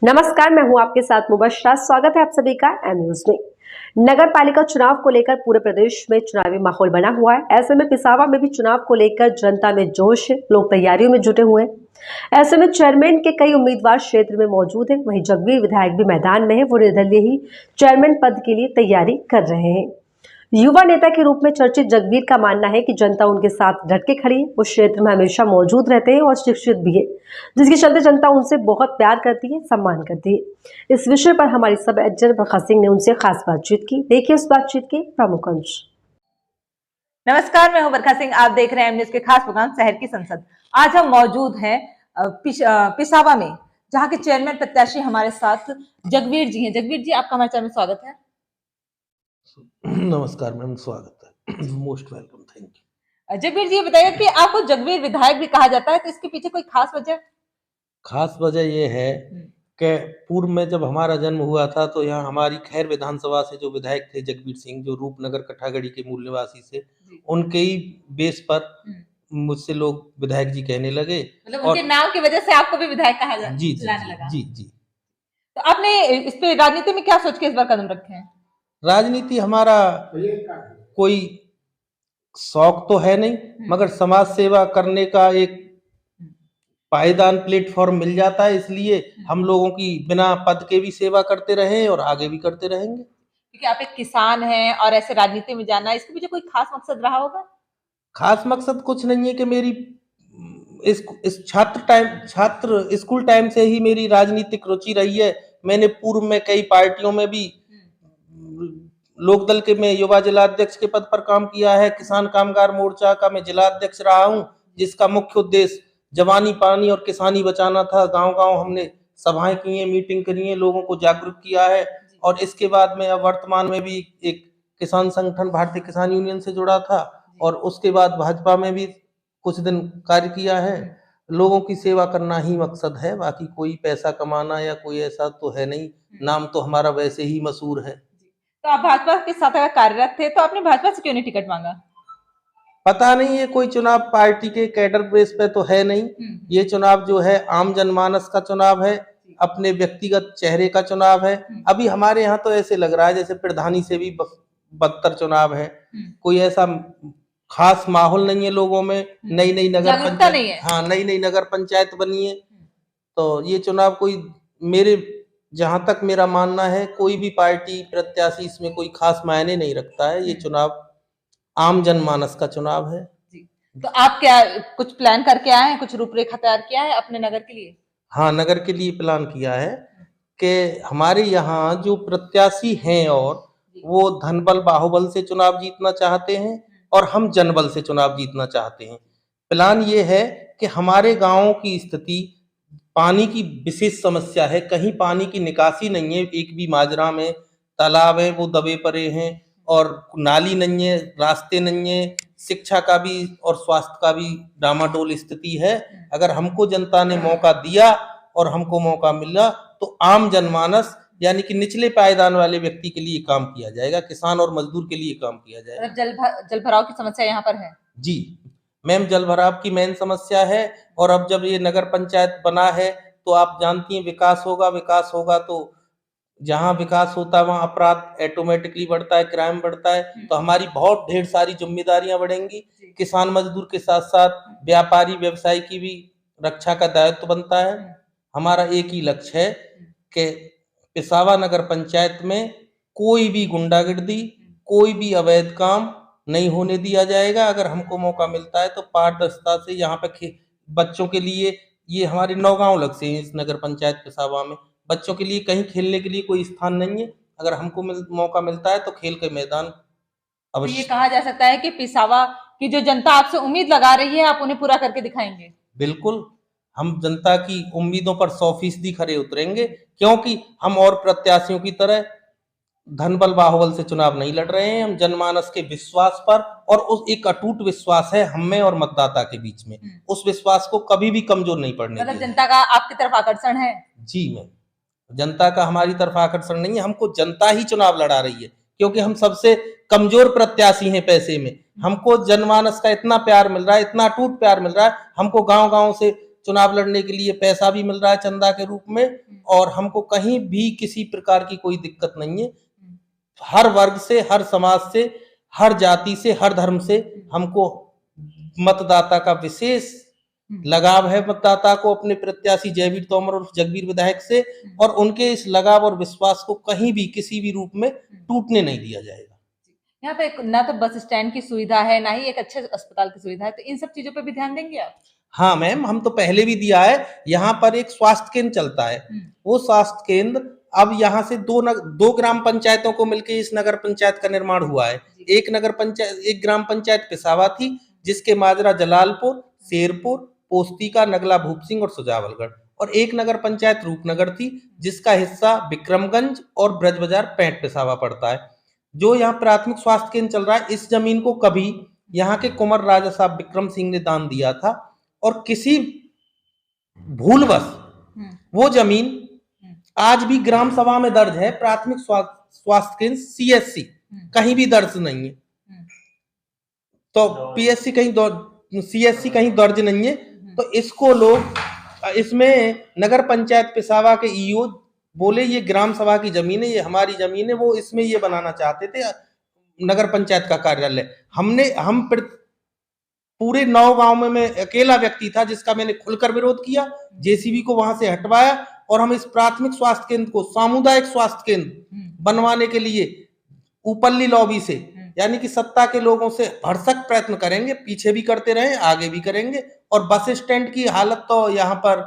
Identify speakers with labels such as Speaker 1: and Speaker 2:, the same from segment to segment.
Speaker 1: नमस्कार, मैं हूं आपके साथ मुबशरा। स्वागत है आप सभी का एम न्यूज में। नगर पालिका चुनाव को लेकर पूरे प्रदेश में चुनावी माहौल बना हुआ है। ऐसे में पिसावा में भी चुनाव को लेकर जनता में जोश है, लोग तैयारियों में जुटे हुए हैं। ऐसे में चेयरमैन के कई उम्मीदवार क्षेत्र में मौजूद हैं। वहीं जगवीर विधायक भी मैदान में है। वो निर्दलीय ही चेयरमैन पद के लिए तैयारी कर रहे हैं। युवा नेता के रूप में चर्चित जगवीर का मानना है कि जनता उनके साथ डट के खड़ी है। वो क्षेत्र में हमेशा मौजूद रहते हैं और शिक्षित भी है, जिसके चलते जनता उनसे बहुत प्यार करती है, सम्मान करती है। इस विषय पर हमारी सब एडिटर बरखा सिंह ने उनसे खास बातचीत की। देखिए उस बातचीत के प्रमुख अंश।
Speaker 2: नमस्कार, मैं हूं बरखा सिंह। आप देख रहे हैं एम न्यूज के खास प्रोग्राम शहर की संसद। आज हम मौजूद हैं पिसावा में, जहां के चेयरमैन प्रत्याशी हमारे साथ जगवीर जी हैं। जगवीर जी, आपका हमारे चैनल में स्वागत है।
Speaker 3: नमस्कार मैम, स्वागत है। Most welcome, thank you.
Speaker 2: Jagveer ji, ये बताइए कि आपको जगवीर विधायक भी कहा जाता है, तो इसके पीछे कोई खास वजह?
Speaker 3: खास वजह ये है कि पूर्व में जब हमारा जन्म हुआ था तो यहाँ हमारी खैर विधानसभा से जो विधायक थे जगवीर सिंह, जो रूपनगर कठागढ़ी के मूल निवासी से, उनके ही बेस पर मुझसे लोग विधायक जी कहने लगे।
Speaker 2: मतलब उनके नाम की वजह से आपको भी विधायक कहा जाने लगा।
Speaker 3: जी जी।
Speaker 2: तो आपने इस पे राजनीति में क्या सोच के इस बार कदम रखे हैं?
Speaker 3: राजनीति हमारा कोई शौक तो है नहीं, मगर समाज सेवा करने का एक पायदान प्लेटफॉर्म मिल जाता है, इसलिए हम लोगों की बिना पद के भी सेवा करते रहे और आगे भी करते रहेंगे।
Speaker 2: क्योंकि आप एक किसान हैं और ऐसे राजनीति में जाना, इसके पीछे कोई खास मकसद रहा होगा?
Speaker 3: खास मकसद कुछ नहीं है कि मेरी इस छात्र स्कूल टाइम से ही मेरी राजनीतिक रुचि रही है। मैंने पूर्व में कई पार्टियों में भी लोकदल के में युवा जिलाध्यक्ष के पद पर काम किया है। किसान कामगार मोर्चा का मैं जिलाध्यक्ष रहा हूं, जिसका मुख्य उद्देश्य जवानी पानी और किसानी बचाना था। गांव-गांव हमने सभाएं की हैं, मीटिंग करी है, लोगों को जागरूक किया है। और इसके बाद में अब वर्तमान में भी एक किसान संगठन भारतीय किसान यूनियन से जुड़ा था और उसके बाद भाजपा में भी कुछ दिन कार्य किया है। लोगों की सेवा करना ही मकसद है, बाकी कोई पैसा कमाना या कोई ऐसा तो है नहीं। नाम तो हमारा वैसे ही मशहूर है।
Speaker 2: तो आप भाजपा के साथ अगर कार्यरत थे, तो आपने भाजपा से क्यों नहीं टिकट मांगा?
Speaker 3: पता नहीं, ये कोई चुनाव पार्टी के कैडर बेस पे तो है नहीं। ये चुनाव जो है आम जनमानस का चुनाव है, अपने व्यक्तिगत चेहरे का चुनाव है। अभी हमारे यहाँ तो ऐसे लग रहा है जैसे प्रधानी से भी बदतर चुनाव है। कोई ऐसा खास माहौल नहीं है लोगों में। नई नगर पंचायत, हाँ, नई नगर पंचायत बनी है। तो ये चुनाव कोई, मेरे जहां तक मेरा मानना है, कोई भी पार्टी प्रत्याशी इसमें कोई खास मायने नहीं रखता है। ये चुनाव आम जनमानस का चुनाव है।
Speaker 2: तो आप क्या कुछ प्लान करके आए हैं, कुछ रूपरेखा तैयार किया है अपने नगर के लिए?
Speaker 3: हाँ, नगर के लिए प्लान किया है कि हमारे यहाँ जो प्रत्याशी हैं और वो धनबल बाहुबल से चुनाव जीतना चाहते हैं और हम जनबल से चुनाव जीतना चाहते हैं। प्लान ये है कि हमारे गांवों की स्थिति, पानी की विशेष समस्या है, कहीं पानी की निकासी नहीं है। एक भी माजरा में तालाब है वो दबे पड़े हैं और नाली नहीं है, रास्ते नहीं है, शिक्षा का भी और स्वास्थ्य का भी डामाडोल स्थिति है। अगर हमको जनता ने मौका दिया और हमको मौका मिला तो आम जनमानस यानी कि निचले पायदान वाले व्यक्ति के लिए काम किया जाएगा, किसान और मजदूर के लिए काम किया जाएगा।
Speaker 2: जल भराव की समस्या यहाँ पर है?
Speaker 3: जी मैम, जल भराव की मेन समस्या है। और अब जब ये नगर पंचायत बना है तो आप जानती हैं विकास होगा तो जहाँ विकास होता है वहाँ अपराध ऑटोमेटिकली बढ़ता है, क्राइम बढ़ता है। तो हमारी बहुत ढेर सारी जिम्मेदारियां बढ़ेंगी। किसान मजदूर के साथ साथ व्यापारी व्यवसायी की भी रक्षा का दायित्व बनता है। हमारा एक ही लक्ष्य है कि पिसावा नगर पंचायत में कोई भी गुंडागर्दी, कोई भी अवैध काम नहीं होने दिया जाएगा। अगर हमको मौका मिलता है तो पारदर्शिता से यहाँ पे बच्चों के लिए, ये हमारे 9 गांव लग से हैं इस नगर पंचायत पिसावा में, बच्चों के लिए कहीं खेलने के लिए कोई स्थान नहीं है। अगर हमको मौका मिलता है तो खेल के मैदान अवश्य।
Speaker 2: ये कहा जा सकता है कि पिसावा की जो जनता आपसे उम्मीद लगा रही है, आप उन्हें पूरा करके दिखाएंगे?
Speaker 3: बिल्कुल, हम जनता की उम्मीदों पर 100% खरे उतरेंगे, क्योंकि हम और प्रत्याशियों की तरह धनबल बाहुबल से चुनाव नहीं लड़ रहे हैं। हम जनमानस के विश्वास पर, और उस एक अटूट विश्वास है हमें और मतदाता के बीच में, उस विश्वास को कभी भी कमजोर नहीं पड़ने
Speaker 2: मतलब जनता का आपकी तरफ आकर्षण है?
Speaker 3: जी मैम, जनता का हमारी तरफ आकर्षण नहीं है, हमको जनता ही चुनाव लड़ा रही है, क्योंकि हम सबसे कमजोर प्रत्याशी हैं पैसे में। हमको जनमानस का इतना प्यार मिल रहा है, इतना अटूट प्यार मिल रहा है। हमको गांव-गांव से चुनाव लड़ने के लिए पैसा भी मिल रहा है चंदा के रूप में, और हमको कहीं भी किसी प्रकार की कोई दिक्कत नहीं है। हर वर्ग से, हर समाज से, हर जाति से, हर धर्म से हमको मतदाता का विशेष लगाव है। मतदाता को अपने प्रत्याशी जयवीर तोमर और जगवीर विधायक से, और उनके इस लगाव और विश्वास को कहीं भी किसी भी रूप में टूटने नहीं दिया जाएगा।
Speaker 2: यहाँ पे ना तो बस स्टैंड की सुविधा है, ना ही एक अच्छे अस्पताल की सुविधा है, तो इन सब चीजों पे भी ध्यान देंगे आप?
Speaker 3: हाँ मैम, हम तो पहले भी दिया है। यहाँ पर एक स्वास्थ्य केंद्र चलता है, वो स्वास्थ्य केंद्र अब यहाँ से दो ग्राम पंचायतों को मिलकर इस नगर पंचायत का निर्माण हुआ है। एक ग्राम पंचायत पिसावा थी, जिसके माजरा जलालपुर, शेरपुर, पोस्तिका, नगला भूप सिंह और सुजावलगढ़, और एक नगर पंचायत रूपनगर थी, जिसका हिस्सा विक्रमगंज और ब्रज बाजार पैंट पिसावा पड़ता है। जो यहाँ प्राथमिक स्वास्थ्य केंद्र चल रहा है, इस जमीन को कभी यहाँ के कुंवर राजा साहब विक्रम सिंह ने दान दिया था, और किसी भूलवश वो जमीन आज भी ग्राम सभा में दर्ज है। प्राथमिक स्वास्थ्य केंद्र CSC कहीं भी दर्ज नहीं है, तो PSC कहीं CSC कहीं दर्ज नहीं है। तो इसको लोग, इसमें नगर पंचायत पिसावा के EO बोले ये ग्राम सभा की जमीन है, ये हमारी जमीन है, वो इसमें ये बनाना चाहते थे नगर पंचायत का कार्यालय। हम पूरे 9 गांव में मैं अकेला व्यक्ति था जिसका मैंने खुलकर विरोध किया, JCB को वहां से हटवाया, और हम इस प्राथमिक स्वास्थ्य केंद्र को सामुदायिक स्वास्थ्य केंद्र बनवाने के लिए ऊपरली लॉबी से, यानी कि सत्ता के लोगों से भरसक प्रयत्न करेंगे। पीछे भी करते रहे, आगे भी करेंगे। और बस स्टैंड की हालत तो यहाँ पर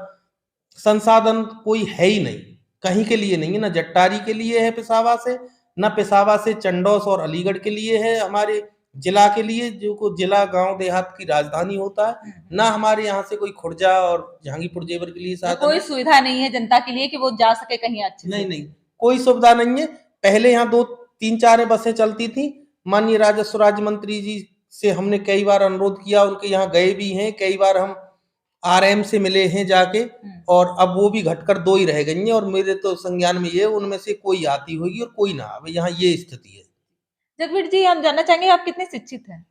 Speaker 3: संसाधन कोई है ही नहीं, कहीं के लिए नहीं है। ना जट्टारी के लिए है पिसावा से, ना पिसावा से चंडौस और अलीगढ़ के लिए है हमारे जिला के लिए, जो को जिला गांव देहात की राजधानी होता है, ना हमारे यहाँ से कोई खुर्जा और जहांगीरपुर जेवर के लिए साधन।
Speaker 2: कोई सुविधा नहीं है जनता के लिए कि वो जा सके कहीं अच्छे से?
Speaker 3: नहीं, कोई सुविधा नहीं है। पहले यहाँ 2-3-4 बसें चलती थी। माननीय राजस्व राज्य मंत्री जी से हमने कई बार अनुरोध किया, उनके यहाँ गए भी हैं, कई बार हम RM से मिले हैं जाके, और अब वो भी घटकर 2 ही रह गई हैं। और मेरे तो संज्ञान में ये, उनमें से कोई आती होगी और कोई ना आवे, यहाँ ये स्थिति है।
Speaker 2: जगवीर जी, हम जानना चाहेंगे आप कितने शिक्षित हैं?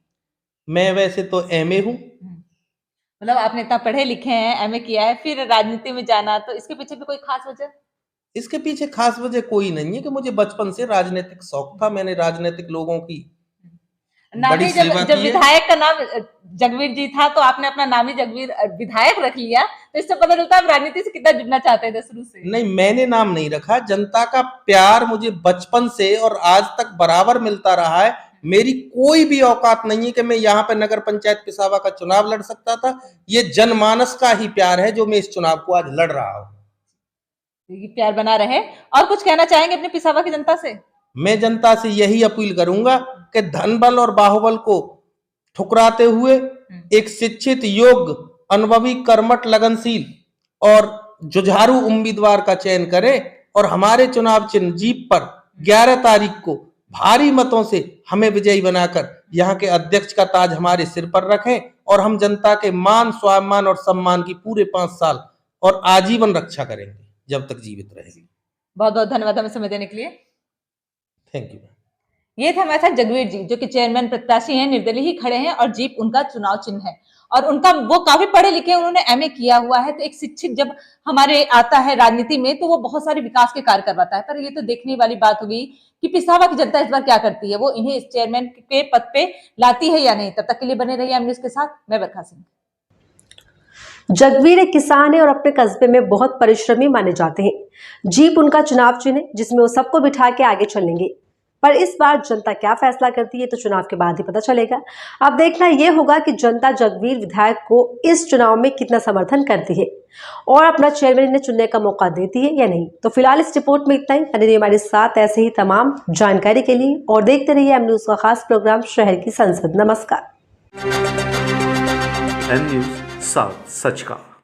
Speaker 3: मैं वैसे तो MA हूँ।
Speaker 2: मतलब आपने इतना पढ़े लिखे हैं, MA किया है, फिर राजनीति में जाना, तो इसके पीछे भी कोई खास वजह?
Speaker 3: इसके पीछे खास वजह कोई नहीं है कि मुझे बचपन से राजनीतिक शौक था। मैंने राजनीतिक लोगों की बड़ी सेवा की है।
Speaker 2: जब विधायक का नाम जगवीर जी था, तो आपने अपना नाम ही जगवीर विधायक रख लिया, तो इससे पता चलता है आप राजनीति से कितना जुड़ना चाहते थे शुरू से।
Speaker 3: नहीं, मैंने नाम नहीं रखा। जनता का प्यार मुझे बचपन से और आज तक बराबर मिलता रहा है। मेरी कोई भी औकात नहीं है कि मैं यहाँ पे नगर पंचायत पिसावा का चुनाव लड़ सकता था। ये जनमानस का ही प्यार है जो मैं इस चुनाव को आज लड़ रहा हूँ।
Speaker 2: ये प्यार बना रहे। और कुछ कहना चाहेंगे अपने पिसावा की जनता से?
Speaker 3: मैं जनता से यही अपील करूंगा कि धन बल और बाहुबल को ठुकराते हुए एक शिक्षित, योग्य, अनुभवी, कर्मठ, लगनशील और जुझारू उम्मीदवार का चयन करें, और हमारे चुनाव चिन्ह जीप पर 11 तारीख को भारी मतों से हमें विजयी बनाकर यहाँ के अध्यक्ष का ताज हमारे सिर पर रखें, और हम जनता के मान, स्वाभिमान और सम्मान की पूरे 5 साल और आजीवन रक्षा करेंगे जब तक जीवित रहेंगे।
Speaker 2: बहुत बहुत धन्यवाद हमें समय देने के लिए।
Speaker 3: Thank you.
Speaker 2: ये थे हमारे साथ जगवीर जी, जो कि चेयरमैन प्रत्याशी हैं, निर्दलीय ही खड़े हैं, और जीप उनका चुनाव चिन्ह है, और उनका वो काफी पढ़े लिखे हैं, उन्होंने MA किया हुआ है। तो एक शिक्षित जब हमारे आता है राजनीति में, तो वो बहुत सारे विकास के कार्य करवाता है। पर ये तो देखने वाली बात होगी कि पिसावा की जनता इस बार क्या करती है, वो इन्हें इस चेयरमैन के पद पे लाती है या नहीं। तब तक के लिए बने रहिए न्यूज़ के साथ। मैं बरखा सिंह।
Speaker 1: जगवीर एक किसान है और अपने कस्बे में बहुत परिश्रमी माने जाते हैं। जीप उनका चुनाव चिन्ह है, जिसमें वो सबको बिठा के आगे चलेंगे। पर इस बार जनता क्या फैसला करती है, तो चुनाव के बाद ही पता चलेगा। अब देखना यह होगा कि जनता जगवीर विधायक को इस चुनाव में कितना समर्थन करती है और अपना चेयरमैन इन्हें चुनने का मौका देती है या नहीं। तो फिलहाल इस रिपोर्ट में इतना ही। बने रहिए हमारे साथ ऐसे ही तमाम जानकारी के लिए, और देखते रहिए एम न्यूज़ का खास प्रोग्राम शहर की संसद। नमस्कार।
Speaker 4: एम न्यूज़ साउथ सच का।